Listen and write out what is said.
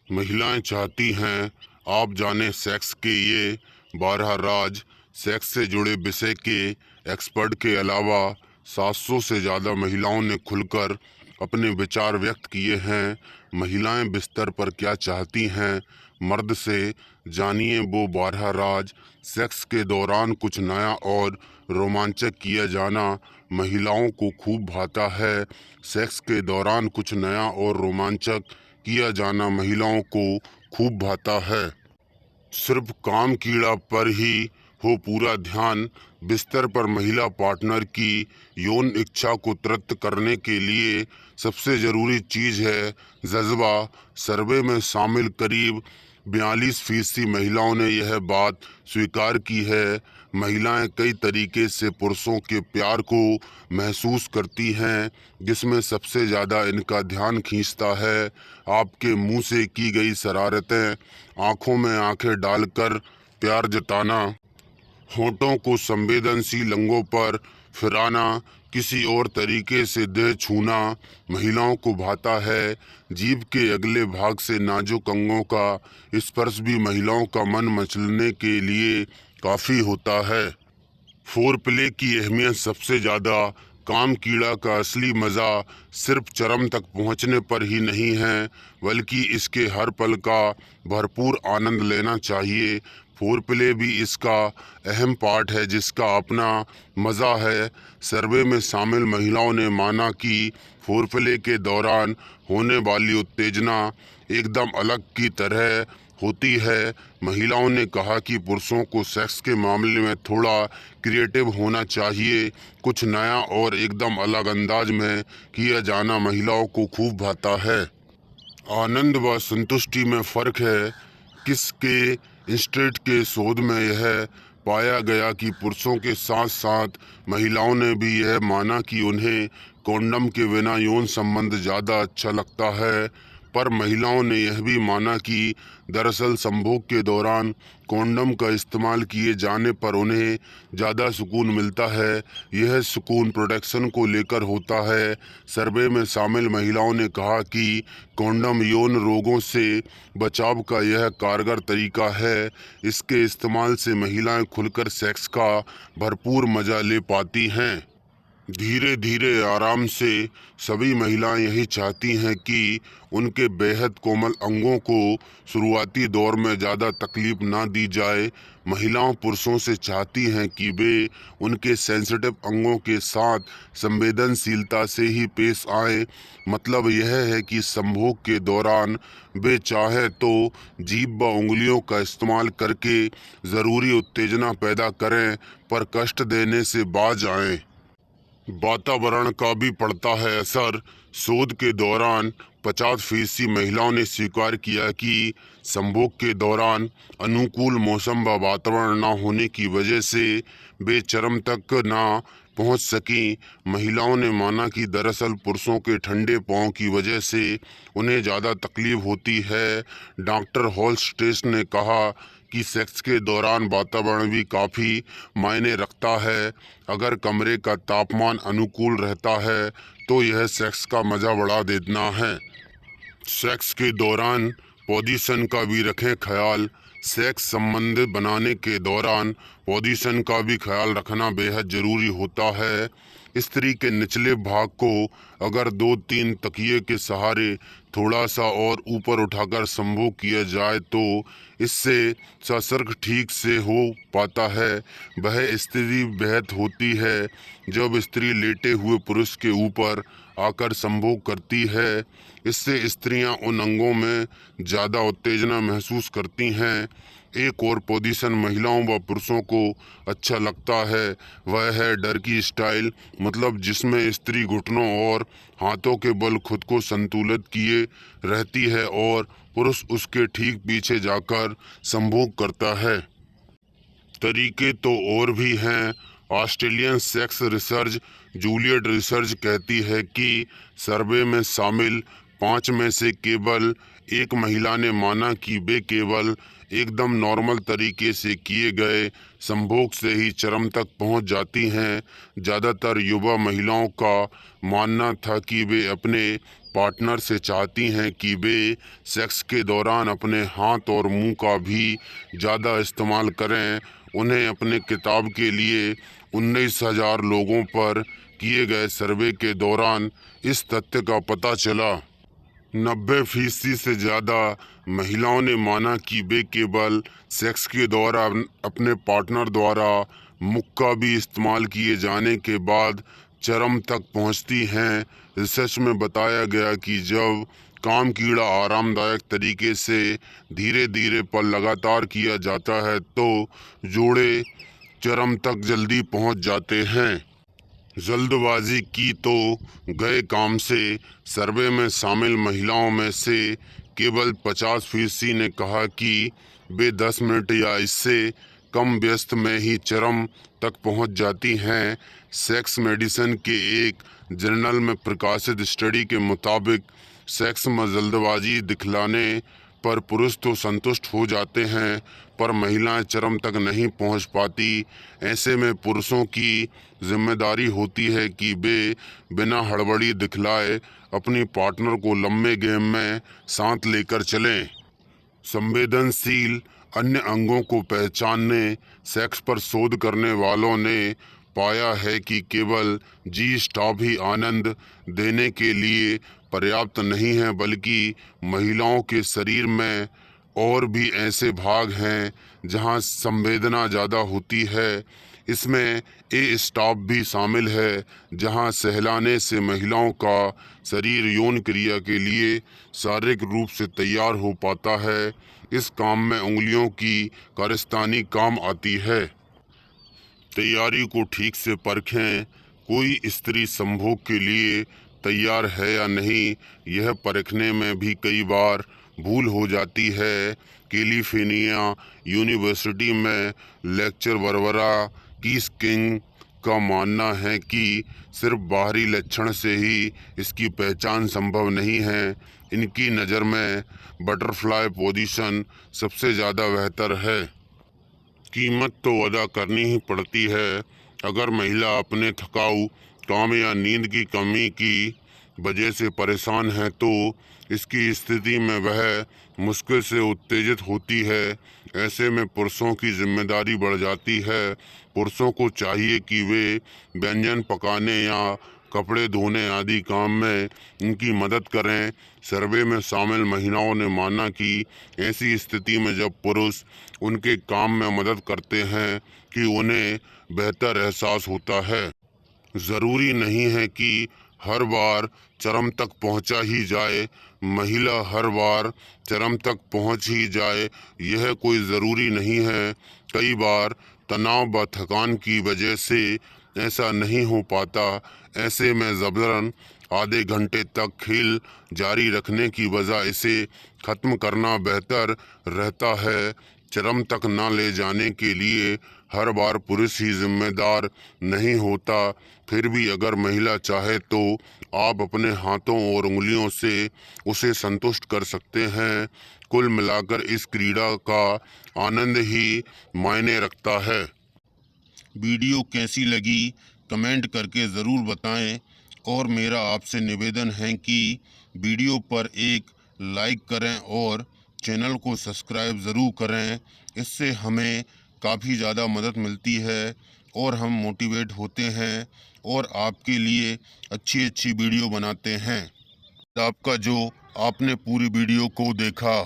महिलाएं चाहती हैं आप जाने सेक्स के ये 12 राज। सेक्स से जुड़े विषय के एक्सपर्ट के अलावा 700 से ज़्यादा महिलाओं ने खुलकर अपने विचार व्यक्त किए हैं। महिलाएं बिस्तर पर क्या चाहती हैं मर्द से, जानिए वो 12 राज। सेक्स के दौरान कुछ नया और रोमांचक किया जाना महिलाओं को खूब भाता है। सेक्स के दौरान कुछ नया और रोमांचक किया जाना महिलाओं को खूब भाता है। सिर्फ काम कीड़ा पर ही हो पूरा ध्यान। बिस्तर पर महिला पार्टनर की यौन इच्छा को तृप्त करने के लिए सबसे ज़रूरी चीज़ है जज्बा। सर्वे में शामिल करीब 42% महिलाओं ने यह बात स्वीकार की है। महिलाएं कई तरीके से पुरुषों के प्यार को महसूस करती हैं, जिसमें सबसे ज़्यादा इनका ध्यान खींचता है आपके मुंह से की गई शरारतें, आंखों में आंखें डालकर प्यार जताना, होठों को संवेदनशील अंगों पर फिराना, किसी और तरीके से देह छूना महिलाओं को भाता है। जीभ के अगले भाग से नाजुक अंगों का स्पर्श भी महिलाओं का मन मचलने के लिए काफ़ी होता है। फोर प्ले की अहमियत सबसे ज़्यादा। काम कीड़ा का असली मज़ा सिर्फ चरम तक पहुंचने पर ही नहीं है, बल्कि इसके हर पल का भरपूर आनंद लेना चाहिए। फोर प्ले भी इसका अहम पार्ट है, जिसका अपना मज़ा है। सर्वे में शामिल महिलाओं ने माना कि फोर प्ले के दौरान होने वाली उत्तेजना एकदम अलग की तरह होती है। महिलाओं ने कहा कि पुरुषों को सेक्स के मामले में थोड़ा क्रिएटिव होना चाहिए। कुछ नया और एकदम अलग अंदाज में किया जाना महिलाओं को खूब भाता है। आनंद व संतुष्टि में फ़र्क है। किसके इंस्टीट्यूट के शोध में यह पाया गया कि पुरुषों के साथ साथ महिलाओं ने भी यह माना कि उन्हें कॉन्डम के बिना यौन संबंध ज़्यादा अच्छा लगता है। पर महिलाओं ने यह भी माना कि दरअसल संभोग के दौरान कॉन्डम का इस्तेमाल किए जाने पर उन्हें ज़्यादा सुकून मिलता है। यह सुकून प्रोटेक्शन को लेकर होता है। सर्वे में शामिल महिलाओं ने कहा कि कॉन्डम यौन रोगों से बचाव का यह कारगर तरीका है। इसके इस्तेमाल से महिलाएं खुलकर सेक्स का भरपूर मज़ा ले पाती हैं। धीरे धीरे आराम से सभी महिलाएं यही चाहती हैं कि उनके बेहद कोमल अंगों को शुरुआती दौर में ज़्यादा तकलीफ ना दी जाए। महिलाओं पुरुषों से चाहती हैं कि वे उनके सेंसिटिव अंगों के साथ संवेदनशीलता से ही पेश आएं। मतलब यह है कि संभोग के दौरान वे चाहे तो जीभ व उंगलियों का इस्तेमाल करके ज़रूरी उत्तेजना पैदा करें, पर कष्ट देने से बाज आएं। वातावरण का भी पड़ता है असर। शोध के दौरान 50% महिलाओं ने स्वीकार किया कि संभोग के दौरान अनुकूल मौसम व वातावरण न होने की वजह से वे चरम तक ना पहुंच सकीं। महिलाओं ने माना कि दरअसल पुरुषों के ठंडे पांव की वजह से उन्हें ज़्यादा तकलीफ होती है। डॉक्टर हॉलस्टेस ने कहा कि सेक्स के दौरान वातावरण भी काफ़ी मायने रखता है। अगर कमरे का तापमान अनुकूल रहता है तो यह सेक्स का मज़ा बढ़ा देना है। सेक्स के दौरान पोजीशन का भी रखें ख्याल। सेक्स संबंध बनाने के दौरान पोजीशन का भी ख्याल रखना बेहद ज़रूरी होता है। स्त्री के निचले भाग को अगर 2-3 तकिए के सहारे थोड़ा सा और ऊपर उठाकर संभोग किया जाए तो इससे संसर्ग ठीक से हो पाता है। वह स्थिति बेहद होती है जब स्त्री लेटे हुए पुरुष के ऊपर आकर संभोग करती है। इससे स्त्रियां उन अंगों में ज़्यादा उत्तेजना महसूस करती हैं। एक और पोजीशन महिलाओं व पुरुषों को अच्छा लगता है, वह है डर्की स्टाइल। मतलब जिसमें स्त्री घुटनों और हाथों के बल खुद को संतुलित किए रहती है और पुरुष उसके ठीक पीछे जाकर संभोग करता है। तरीके तो और भी हैं। Australian sex research Juliet research कहती है कि सर्वे में शामिल 5 में से केवल एक महिला ने माना कि वे केवल एकदम नॉर्मल तरीके से किए गए संभोग से ही चरम तक पहुंच जाती हैं। ज़्यादातर युवा महिलाओं का मानना था कि वे अपने पार्टनर से चाहती हैं कि वे सेक्स के दौरान अपने हाथ और मुंह का भी ज़्यादा इस्तेमाल करें। उन्हें अपने किताब के लिए 19,000 लोगों पर किए गए सर्वे के दौरान इस तथ्य का पता चला। 90% से ज़्यादा महिलाओं ने माना कि वे केवल सेक्स के दौरान अपने पार्टनर द्वारा मुक्का भी इस्तेमाल किए जाने के बाद चरम तक पहुंचती हैं। रिसर्च में बताया गया कि जब काम कीड़ा आरामदायक तरीके से धीरे धीरे पर लगातार किया जाता है तो जोड़े चरम तक जल्दी पहुंच जाते हैं। जल्दबाजी की तो गए काम से सर्वे में शामिल महिलाओं में से केवल 50% ने कहा कि वे 10 मिनट या इससे कम व्यस्त में ही चरम तक पहुंच जाती हैं। सेक्स मेडिसिन के एक जर्नल में प्रकाशित स्टडी के मुताबिक सेक्स में जल्दबाजी दिखलाने पर पुरुष तो संतुष्ट हो जाते हैं पर महिलाएं चरम तक नहीं पहुंच पाती। ऐसे में पुरुषों की जिम्मेदारी होती है कि वे बिना हड़बड़ी दिखलाए अपनी पार्टनर को लंबे गेम में साथ लेकर चलें। संवेदनशील अन्य अंगों को पहचानने सेक्स पर शोध करने वालों ने पाया है कि केवल जी स्टॉप ही आनंद देने के लिए पर्याप्त नहीं है, बल्कि महिलाओं के शरीर में और भी ऐसे भाग हैं जहां संवेदना ज़्यादा होती है। इसमें ए स्टॉप भी शामिल है, जहां सहलाने से महिलाओं का शरीर यौन क्रिया के लिए शारीरिक रूप से तैयार हो पाता है। इस काम में उंगलियों की कारस्तानी काम आती है। तैयारी को ठीक से परखें। कोई स्त्री संभोग के लिए तैयार है या नहीं, यह परखने में भी कई बार भूल हो जाती है। कैलिफोर्निया यूनिवर्सिटी में लेक्चर बारबरा कीस किंग का मानना है कि सिर्फ बाहरी लक्षण से ही इसकी पहचान संभव नहीं है। इनकी नज़र में बटरफ्लाई पोजीशन सबसे ज़्यादा बेहतर है। कीमत तो अदा करनी ही पड़ती है। अगर महिला अपने थकाऊ काम या नींद की कमी की वजह से परेशान है तो इसकी स्थिति में वह मुश्किल से उत्तेजित होती है। ऐसे में पुरुषों की जिम्मेदारी बढ़ जाती है। पुरुषों को चाहिए कि वे व्यंजन पकाने या कपड़े धोने आदि काम में इनकी मदद करें। सर्वे में शामिल महिलाओं ने माना कि ऐसी स्थिति में जब पुरुष उनके काम में मदद करते हैं कि उन्हें बेहतर एहसास होता है। ज़रूरी नहीं है कि हर बार चरम तक पहुंचा ही जाए, महिला हर बार चरम तक पहुंच ही जाए, यह कोई ज़रूरी नहीं है। कई बार तनाव व थकान की वजह से ऐसा नहीं हो पाता। ऐसे में ज़बरन आधे घंटे तक खेल जारी रखने की बजाय इसे ख़त्म करना बेहतर रहता है। चरम तक न ले जाने के लिए हर बार पुरुष ही जिम्मेदार नहीं होता। फिर भी अगर महिला चाहे तो आप अपने हाथों और उंगलियों से उसे संतुष्ट कर सकते हैं। कुल मिलाकर इस क्रीड़ा का आनंद ही मायने रखता है। वीडियो कैसी लगी कमेंट करके ज़रूर बताएं और मेरा आपसे निवेदन है कि वीडियो पर एक लाइक करें और चैनल को सब्सक्राइब ज़रूर करें। इससे हमें काफ़ी ज़्यादा मदद मिलती है और हम मोटिवेट होते हैं और आपके लिए अच्छी अच्छी वीडियो बनाते हैं। आपका जो आपने पूरी वीडियो को देखा।